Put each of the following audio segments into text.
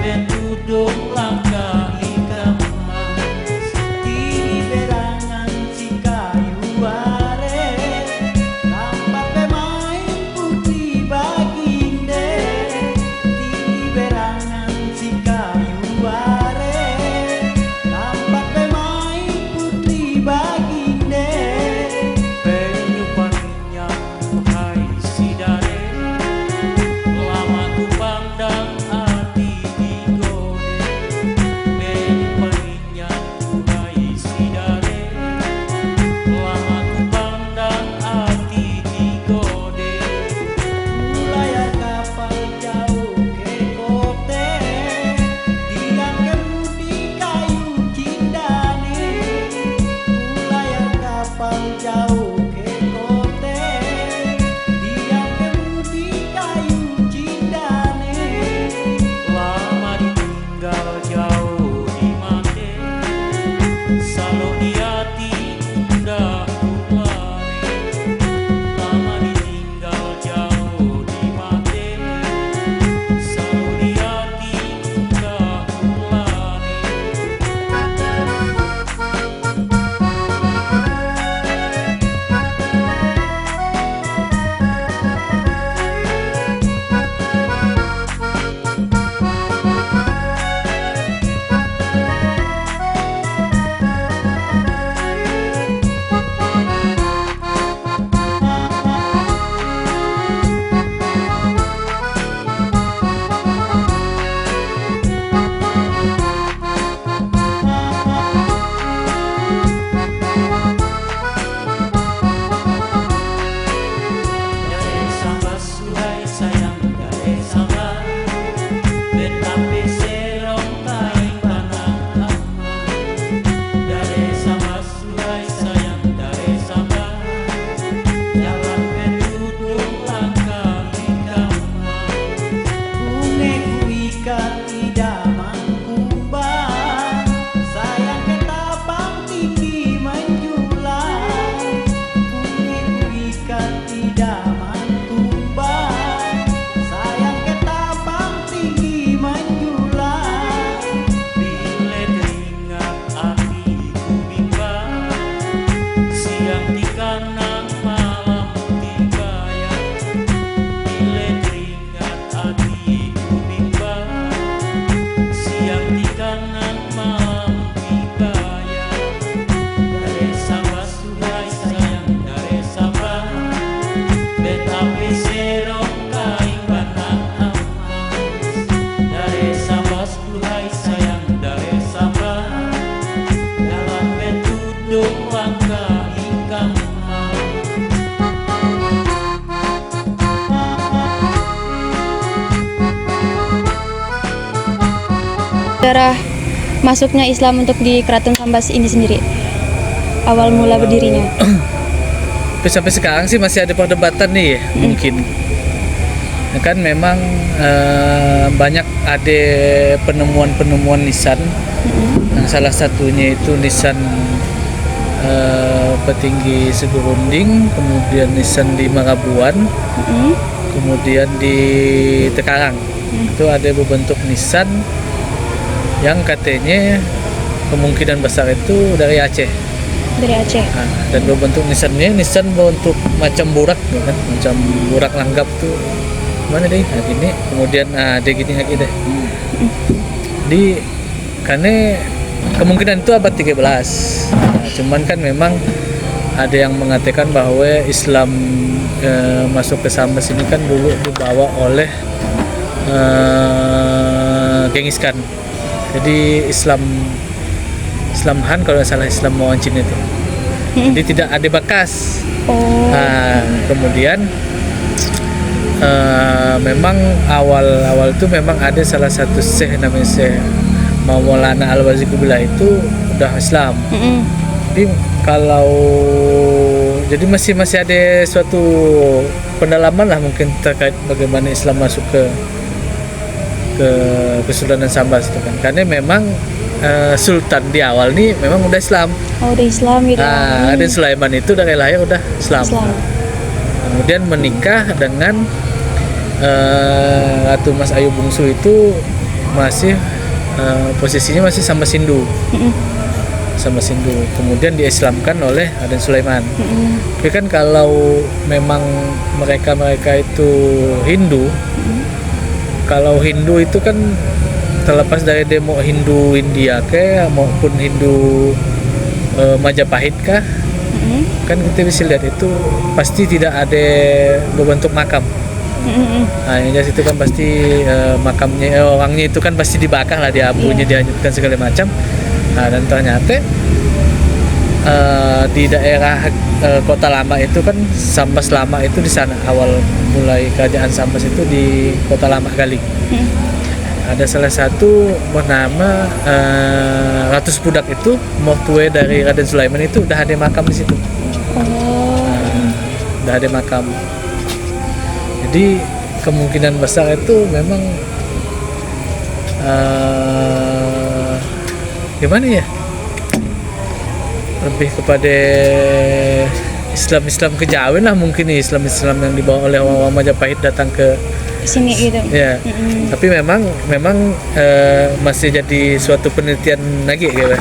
Duduk langkah ikan mas di berangan si kayu are nampak pemain putih baginde di berangan si kayu are nampak pemain putih baginde penyu paninya hai si dare lama ku pandang hati Sejarah masuknya Islam untuk di Keraton Sambas ini sendiri, awal mula berdirinya. Tapi sampai sekarang sih masih ada perdebatan nih ya, mungkin. Kan memang banyak ada penemuan-penemuan nisan. Salah satunya itu nisan Petinggi Segurunding, kemudian nisan di Marabuan, kemudian di Tekarang. Itu ada berbentuk nisan yang katanya kemungkinan besar itu dari Aceh. Dari Aceh. Dan berbentuk nisannya nisan berbentuk macam burak, kan? Macam burak langgap tuh. Mana deh? Nah, gini. Kemudian ada gini lagi deh. Di karena kemungkinan itu abad 13. Cuman kan memang ada yang mengatakan bahwa Islam masuk ke Sambas ini kan dulu dibawa oleh Genghis Khan. Jadi Islam Han kalau nggak salah, Islam Moancin itu. Jadi tidak ada bekas. Nah, kemudian memang awal itu memang ada salah satu syekh namanya Syekh Maulana Al-Waziqubillah itu udah Islam. Jadi kalau jadi masih ada suatu pendalaman lah mungkin terkait bagaimana Islam masuk ke Kesultanan Sambas itu kan, karena memang Sultan di awal nih memang udah Islam. Oh, udah Islam gitu. Raden Sulaiman itu dari lahir udah Islam. Kemudian menikah dengan Ratu Mas Ayu Bungsu itu masih posisinya masih sama Hindu. Sama Hindu. Kemudian diislamkan oleh Raden Sulaiman. Tapi kan kalau memang mereka itu Hindu, kalau Hindu itu kan terlepas dari demo Hindu India maupun Hindu Majapahit kan kita bisa lihat itu pasti tidak ada berbentuk makam. Nah, yang jelas itu kan pasti makamnya orangnya itu kan pasti dibakar lah, diabunya, dihanyutkan segala macam. Nah, dan ternyata di daerah Kota Lama itu kan Sambas Lama itu di sana awal mulai kerajaan Sambas itu di Kota Lama Galing. Ada salah satu bernama Ratu Pudak itu mertua dari Raden Sulaiman itu udah ada makam di situ. Udah ada makam. Jadi kemungkinan besar itu memang gimana ya? Lebih kepada Islam kejawen lah mungkin nih, Islam yang dibawa oleh orang Majapahit datang ke sini gitu. Ya. Tapi memang masih jadi suatu penelitian lagi gitu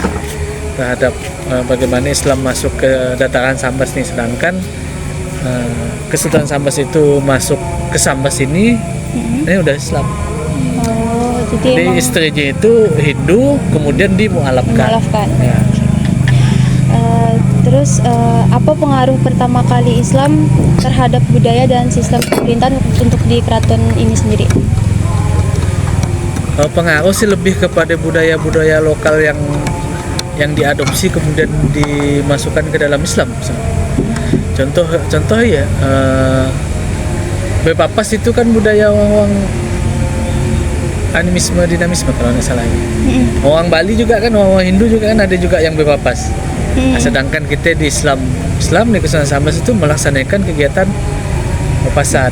terhadap bagaimana Islam masuk ke dataran Sambas nih, sedangkan Kesultanan Sambas itu masuk ke Sambas ini udah Islam. Jadi istrinya itu Hindu, kemudian dimualafkan. Ya. Terus apa pengaruh pertama kali Islam terhadap budaya dan sistem pemerintahan untuk di keraton ini sendiri? Pengaruh sih lebih kepada budaya-budaya lokal yang diadopsi kemudian dimasukkan ke dalam Islam. Contoh ya, Bepapas itu kan budaya orang animisme dinamisme kalau nggak salah. Orang Bali juga kan, orang Hindu juga kan ada juga yang Bepapas. Nah, sedangkan kita di Islam di Kesultanan Sambas itu melaksanakan kegiatan papasan.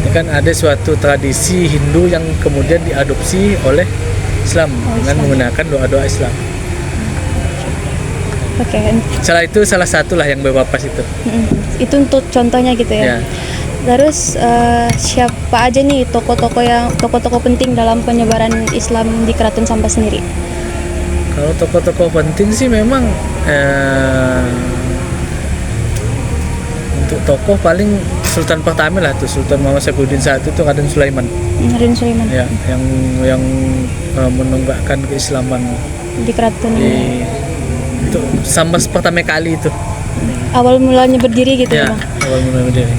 Ini kan ada suatu tradisi Hindu yang kemudian diadopsi oleh Islam dengan menggunakan doa-doa Islam. Salah satu lah yang Bepapas itu. Itu untuk contohnya gitu ya. Terus siapa aja nih tokoh-tokoh penting dalam penyebaran Islam di Keraton Sambas sendiri? Kalau tokoh-tokoh penting sih memang untuk tokoh paling Sultan pertama lah tuh, Sultan Muhammad Saifuddin I itu Raden Sulaiman. Raden Sulaiman. Ya, yang menunggakkan keislaman di keraton. Itu Sambas pertama kali itu. Awal mulanya berdiri gitu ya, awal mulanya berdiri.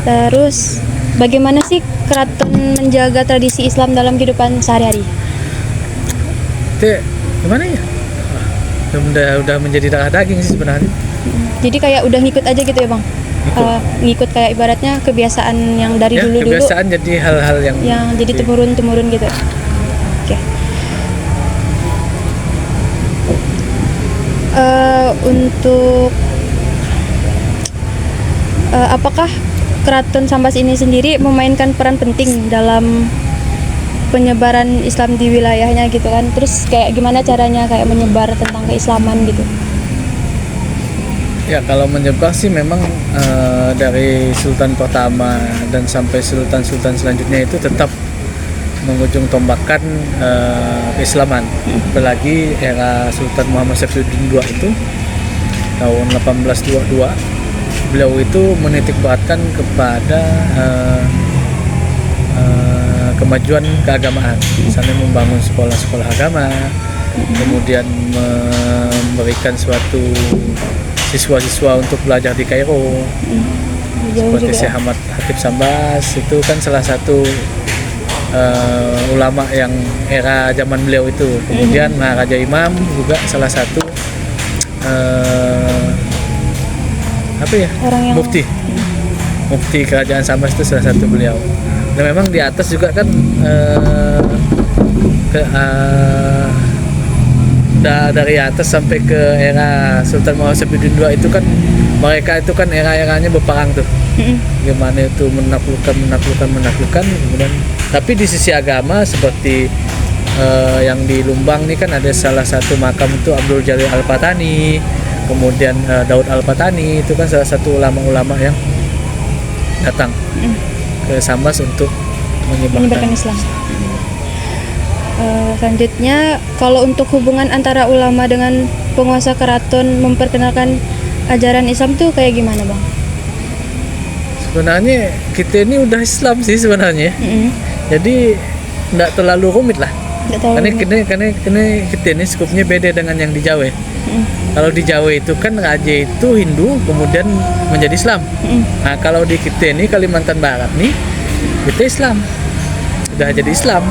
Terus bagaimana sih keraton menjaga tradisi Islam dalam kehidupan sehari-hari? Itu gimana ya? Udah menjadi darah daging sih sebenarnya. Jadi kayak udah ngikut aja gitu ya Bang? Ngikut kayak ibaratnya kebiasaan yang dari dulu-dulu. Kebiasaan jadi hal-hal yang jadi temurun-temurun gitu. Oke. Untuk apakah Keraton Sambas ini sendiri memainkan peran penting dalam penyebaran Islam di wilayahnya gitu kan? Terus kayak gimana caranya kayak menyebar tentang keislaman gitu? Ya, kalau menyebar sih memang dari Sultan pertama dan sampai Sultan-Sultan selanjutnya itu tetap mengujung tombakkan keislaman. Apalagi era Sultan Muhammad Saifuddin II itu tahun 1822, beliau itu menitik beratkan kepada kemajuan keagamaan, misalnya membangun sekolah-sekolah agama, kemudian memberikan suatu siswa-siswa untuk belajar di Kairo, seperti Syekh Ahmad Hatib Sambas itu kan salah satu ulama yang era zaman beliau itu. Kemudian Maharaja Imam juga salah satu mufti kerajaan Sambas itu salah satu beliau. Dan memang di atas juga kan dari atas sampai ke era Sultan Muhammad Saifuddin II itu kan mereka itu kan era-eranya berperang tuh. Gimana itu menaklukkan kemudian, tapi di sisi agama seperti yang di Lumbang nih kan ada salah satu makam itu Abdul Jalil Al-Fatani, kemudian Daud Al-Fatani itu kan salah satu ulama-ulama yang datang ke Sambas untuk menyebarkan Islam. selanjutnya kalau untuk hubungan antara ulama dengan penguasa keraton memperkenalkan ajaran Islam tuh kayak gimana bang? Sebenarnya kita ini udah Islam sih sebenarnya. Jadi nggak terlalu rumit lah. Nggak tahu. Karena kita ini skupnya beda dengan yang di Jawa. Kalau di Jawa itu kan raja itu Hindu kemudian menjadi Islam. Nah kalau di kita ini Kalimantan Barat nih kita Islam, udah jadi Islam.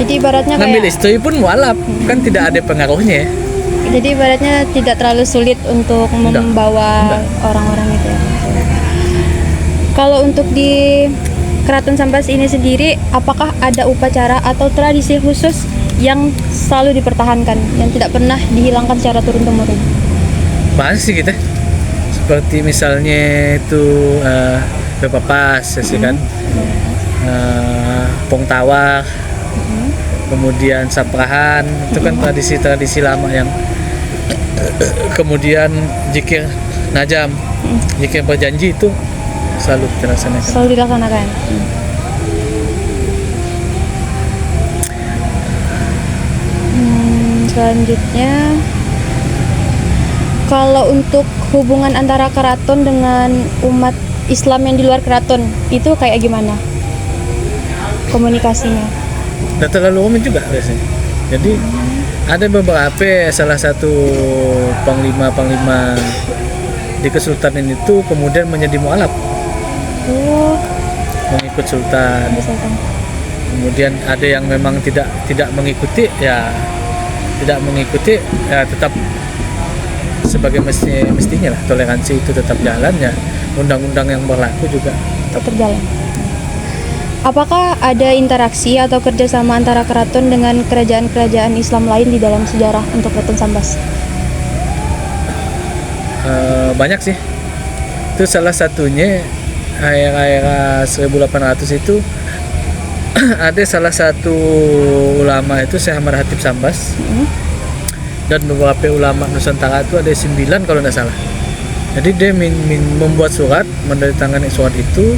Jadi ibaratnya Ngambil kayak, istri pun mualaf, kan tidak ada pengaruhnya. jadi ibaratnya tidak terlalu sulit untuk membawa Enggak. orang-orang itu ya. Kalau untuk di Keraton Sambas ini sendiri, apakah ada upacara atau tradisi khusus yang selalu dipertahankan, yang tidak pernah dihilangkan secara turun-temurun? Banyak sih kita. Seperti misalnya itu bepapas, ya sih kan, pong tawar, kemudian saprahan, itu kan tradisi-tradisi lama yang kemudian zikir najam, zikir berjanji itu selalu dilaksanakan. Selalu dilaksanakan. Selanjutnya, kalau untuk hubungan antara keraton dengan umat Islam yang di luar keraton itu kayak gimana komunikasinya? Tidak terlalu rumit juga biasanya. Jadi ada beberapa salah satu panglima di kesultanan itu kemudian menjadi mualaf, Oh, mengikut sultan. misalkan. Kemudian ada yang memang tidak mengikuti, ya tidak mengikuti, ya tetap sebagai mestinya lah, toleransi itu tetap jalan ya, undang-undang yang berlaku juga tetap Terjalan. Apakah ada interaksi atau kerjasama antara keraton dengan kerajaan-kerajaan Islam lain di dalam sejarah untuk Keraton Sambas? banyak sih. Itu salah satunya era 1800 itu ada salah satu ulama itu Syekh Ahmad Hatib Sambas, dan beberapa ulama Nusantara itu ada 9 kalau tidak salah. Jadi dia membuat surat, menandatangani surat itu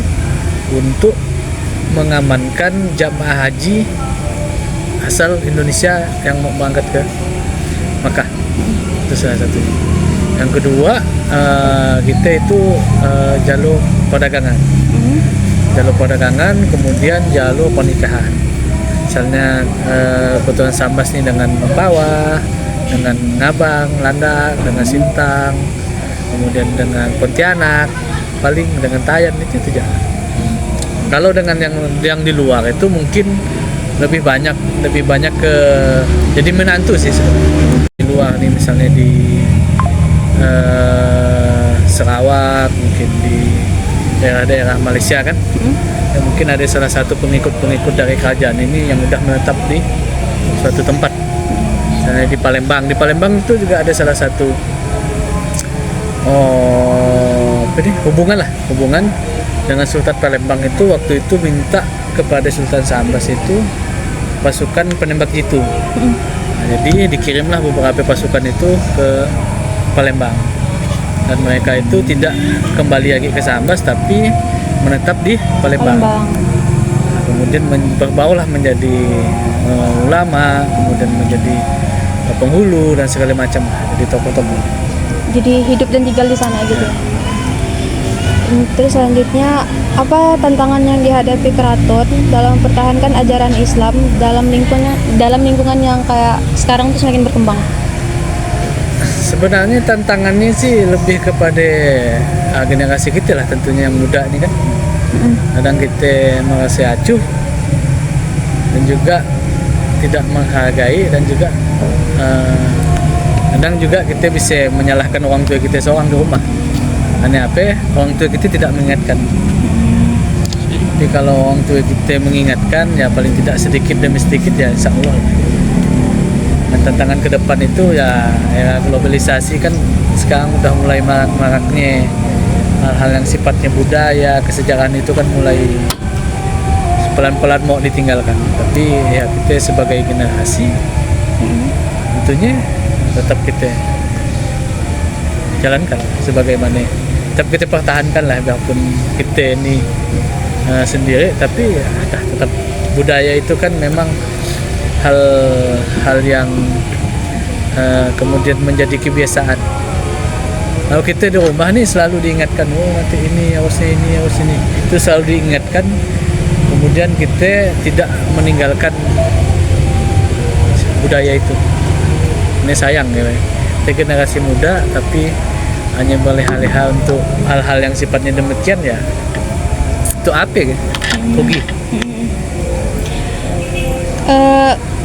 untuk mengamankan jamaah haji asal Indonesia yang mau berangkat ke Makkah. Itu salah satu. Yang kedua, kita itu jalur perdagangan. Jalur perdagangan, kemudian jalur pernikahan. Misalnya Ketuan Sambas ini dengan Mempawah, dengan Ngabang, Landak, dengan Sintang, kemudian dengan Pontianak, paling dengan Tayan itu saja. Kalau dengan yang di luar itu mungkin lebih banyak ke jadi menantu sih sebenarnya. Di luar nih misalnya di Sarawak, mungkin di daerah-daerah Malaysia kan, ya mungkin ada salah satu pengikut dari kerajaan ini yang udah menetap di suatu tempat. Misalnya di Palembang itu juga ada salah satu hubungan dengan Sultan Palembang itu waktu itu minta kepada Sultan Sambas itu pasukan penembak jitu. Nah, jadi dikirimlah beberapa pasukan itu ke Palembang, dan mereka itu tidak kembali lagi ke Sambas tapi menetap di Palembang. Nah, kemudian berbaulah menjadi ulama, kemudian menjadi penghulu dan segala macam, jadi tokoh-tokoh. Jadi hidup dan tinggal di sana gitu. Terus selanjutnya, apa tantangan yang dihadapi keraton dalam mempertahankan ajaran Islam dalam lingkungan yang kayak sekarang tuh semakin berkembang? Sebenarnya tantangannya sih lebih kepada generasi kita lah, tentunya yang muda ini kan. Kadang kita merasa acuh dan juga tidak menghargai, dan juga kadang juga kita bisa menyalahkan orang tua kita seorang di rumah. Aneh apa? Orang tua kita tidak mengingatkan. Tapi kalau orang tua kita mengingatkan, ya paling tidak sedikit demi sedikit ya insya Allah. Dan tantangan ke depan itu ya globalisasi kan sekarang udah mulai maraknya hal-hal yang sifatnya budaya, kesejarahan itu kan mulai pelan-pelan mau ditinggalkan. Tapi ya kita sebagai generasi tentunya tetap kita jalankan sebagaimana, tetap kita pertahankan lah, biarpun kita ini sendiri, tapi ya tetap budaya itu kan memang hal yang kemudian menjadi kebiasaan. Kalau kita di rumah nih selalu diingatkan, oh nanti ini harus ini, itu selalu diingatkan. Kemudian kita tidak meninggalkan budaya itu. Ini sayang ya, kita generasi muda tapi hanya berleha-leha untuk hal-hal yang sifatnya demikian ya. Itu apa ya? Rugi.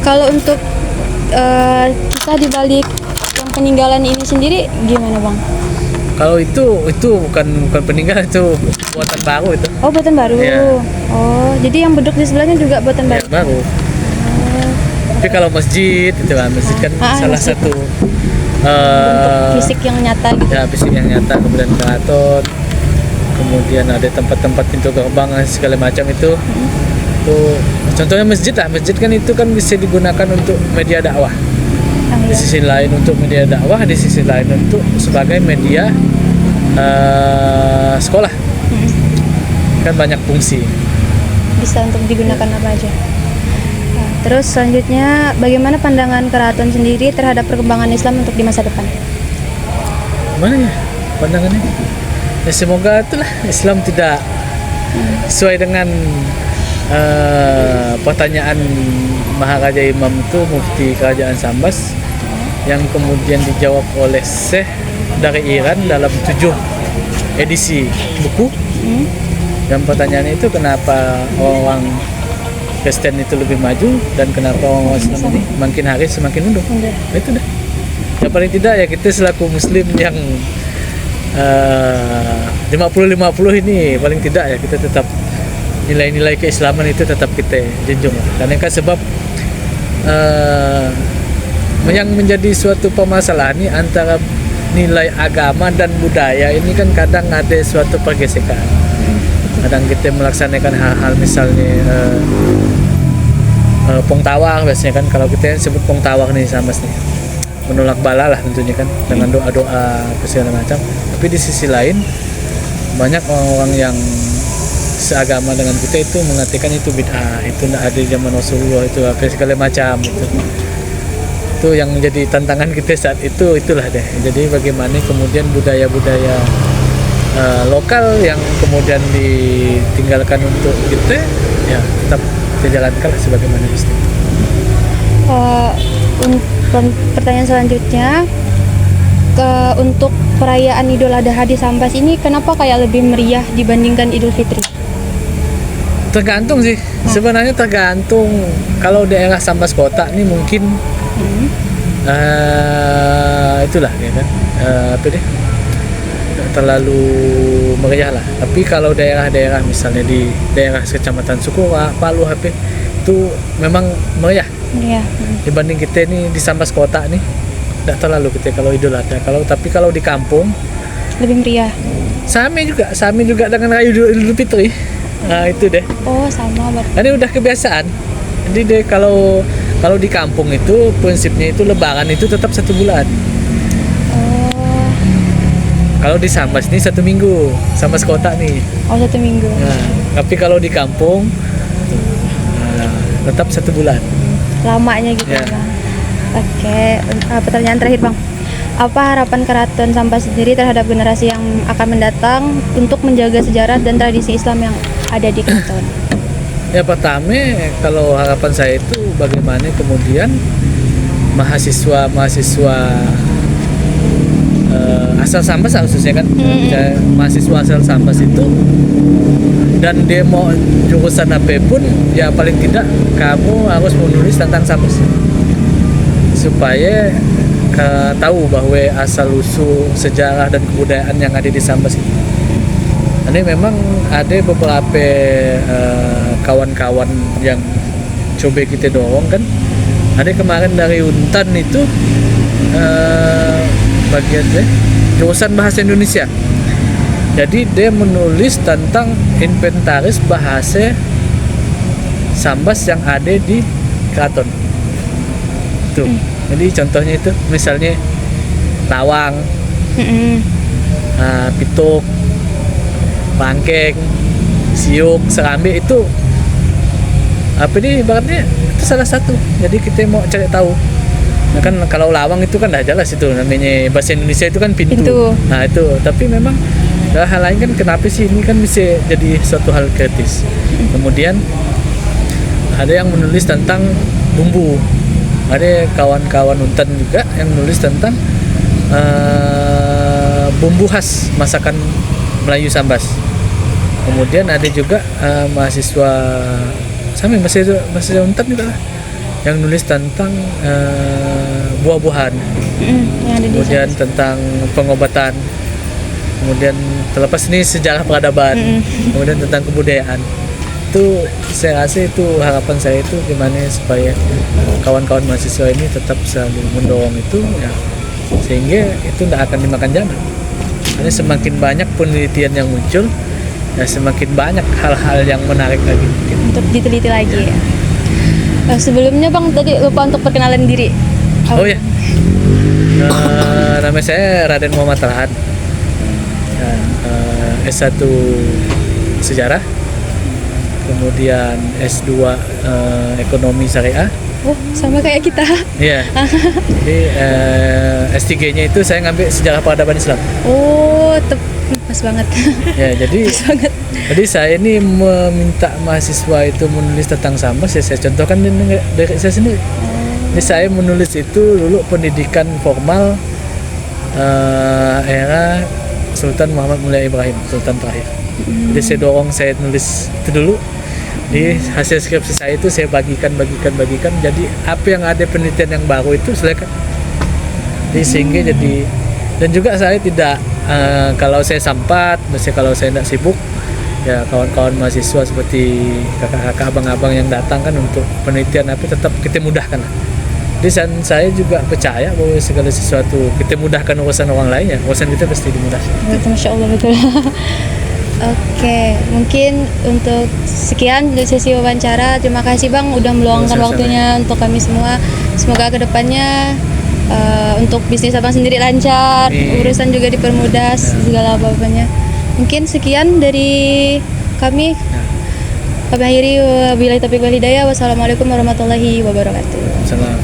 Kalau untuk kita dibalik yang peninggalan ini sendiri gimana Bang? Kalau itu bukan peninggalan, itu buatan baru itu. Oh, buatan baru. Iya. Oh, jadi yang beduk di sebelahnya juga buatan Ya, baru. baru. Tapi kalau masjid itu kan, masjid kan salah masjid. satu Fisik yang nyata gitu. ya fisik yang nyata, kemudian keraton, kemudian ada tempat-tempat pintu gerbang segala macam itu. Tuh contohnya masjid lah, masjid kan itu kan bisa digunakan untuk media dakwah. Di Iya. sisi lain untuk media dakwah, di sisi lain untuk sebagai media sekolah. Kan banyak fungsi. Bisa untuk digunakan apa aja. Nah, terus selanjutnya bagaimana pandangan keraton sendiri terhadap perkembangan Islam untuk di masa depan? Mana ya pandangannya? Ya, semoga itulah Islam tidak sesuai dengan pertanyaan Maharaja Imam itu, Mufti Kerajaan Sambas, yang kemudian dijawab oleh Syekh dari Iran dalam 7 edisi buku. Dan pertanyaannya itu, kenapa orang Kristen itu lebih maju dan kenapa orang Islam ini makin hari semakin mundur? Nah, itu dah. Ya paling tidak ya kita selaku Muslim yang 50-50 ini, paling tidak ya kita tetap nilai-nilai keislaman itu tetap kita junjung. Karena kan sebab yang menjadi suatu permasalahan ini antara nilai agama dan budaya ini kan kadang ada suatu pergesekan. Kadang kita melaksanakan hal-hal misalnya pongtawar, biasanya kan kalau kita sebut pongtawar nih sama nih, menolak bala lah tentunya kan dengan doa-doa segala macam. Tapi di sisi lain banyak orang-orang yang seagama dengan kita itu mengatakan itu bid'ah, itu tidak ada di zaman Rasulullah, itu apa segala macam itu yang menjadi tantangan kita saat itu, itulah deh. Jadi bagaimana kemudian budaya-budaya lokal yang kemudian ditinggalkan untuk kita ya tetap kita jalankan sebagaimana istilah. Pertanyaan selanjutnya, untuk perayaan Idul Adha di Sambas ini kenapa kayak lebih meriah dibandingkan Idul Fitri? Tergantung sih, sebenarnya tergantung. Kalau daerah Sambas kota ini mungkin itulah ya kan, apa deh, terlalu meriah lah. Tapi kalau daerah-daerah misalnya di daerah Kecamatan Sukura, Palu, HP itu memang meriah. Iya. Dibanding kita nih di Sambas kota nih, tidak terlalu kita kalau Idul Adha. Tapi kalau di kampung Lebih meriah. Sami juga dengan Raya Idul Fitri. Nah itu deh. Oh, sama berarti. Ini udah kebiasaan. Jadi deh kalau di kampung itu prinsipnya itu Lebaran itu tetap 1 bulan. Oh. Kalau di Sambas nih 1 minggu, Sambas kota nih. Oh, 1 minggu. Nah, tapi kalau di kampung tetap 1 bulan. Lamanya gitu Ya. Bang. Oke, pertanyaan terakhir Bang. Apa harapan Keraton Sambas sendiri terhadap generasi yang akan mendatang untuk menjaga sejarah dan tradisi Islam yang ada di keraton? Ya pertama, kalau harapan saya itu bagaimana kemudian mahasiswa asal Sambas khususnya kan, mahasiswa asal Sambas itu, dan dia mau jurusan apapun, ya paling tidak kamu harus menulis tentang Sambas supaya tahu bahwa asal usul sejarah dan kebudayaan yang ada di Sambas itu. Ini memang ada beberapa kawan-kawan yang coba kita dorong kan. Ada kemarin dari Untan itu bagian jurusan bahasa Indonesia. Jadi dia menulis tentang inventaris bahasa Sambas yang ada di keraton. Tuh. Jadi contohnya itu misalnya Tawang, Pituk, Pangkeng, Siuk, Serambi itu apa ini ibaratnya itu salah satu. Jadi kita mau cari tahu. Nah, kan kalau lawang itu kan dah jelas itu namanya bahasa Indonesia itu kan pintu. Pintu. Nah itu, tapi memang hal lain kan kenapa sih ini kan bisa jadi suatu hal kritis. Kemudian ada yang menulis tentang bumbu. Ada kawan-kawan Untan juga yang menulis tentang bumbu khas masakan Melayu Sambas. Kemudian ada juga mahasiswa sama mahasiswa Untan juga lah yang nulis tentang buah-buahan, yang ada di kemudian sana. tentang pengobatan, kemudian terlepas ini sejarah peradaban, kemudian tentang kebudayaan. Itu saya rasa itu harapan saya itu gimana supaya kawan-kawan mahasiswa ini tetap selalu mendorong itu ya, sehingga itu tidak akan dimakan zaman. Karena semakin banyak penelitian yang muncul, ya semakin banyak hal-hal yang menarik lagi. Untuk diteliti lagi ya. Sebelumnya Bang tadi lupa untuk perkenalan diri. Oh ya, nama saya Raden Muhammad Rahan, dan, S1 Sejarah, kemudian S2 Ekonomi Syariah. Oh, sama kayak kita. Iya. Jadi S3-nya itu saya ngambil Sejarah Peradaban Islam. Oh, pas banget. Ya, jadi Pas banget. Jadi saya ini meminta mahasiswa itu menulis tentang Sambas, ya saya contohkan dari saya sendiri. Jadi saya menulis itu dulu pendidikan formal era Sultan Muhammad Mulia Ibrahim, Sultan terakhir. Jadi saya dorong saya nulis itu dulu. Di hasil skripsi saya itu saya bagikan. Jadi apa yang ada penelitian yang baru itu silakan. Jadi sehingga jadi, dan juga saya tidak kalau saya sampat, mesti kalau saya tidak sibuk, ya kawan-kawan mahasiswa seperti kakak-kakak abang-abang yang datang kan untuk penelitian apa tetap kita mudahkan. Jadi saya juga percaya bahwa segala sesuatu kita mudahkan urusan orang lain, ya urusan kita pasti dimudahkan. Betul, Masya Allah, betul. Oke, mungkin untuk sekian sesi wawancara. Terima kasih Bang udah meluangkan Sama-sama. waktunya untuk kami semua. Semoga kedepannya untuk bisnis Abang sendiri lancar, Amin. urusan juga dipermudah, segala apa-apanya. Mungkin sekian dari kami. Kami akhiri wabillahi taufiq wal hidayah. Wassalamualaikum warahmatullahi wabarakatuh. Salam.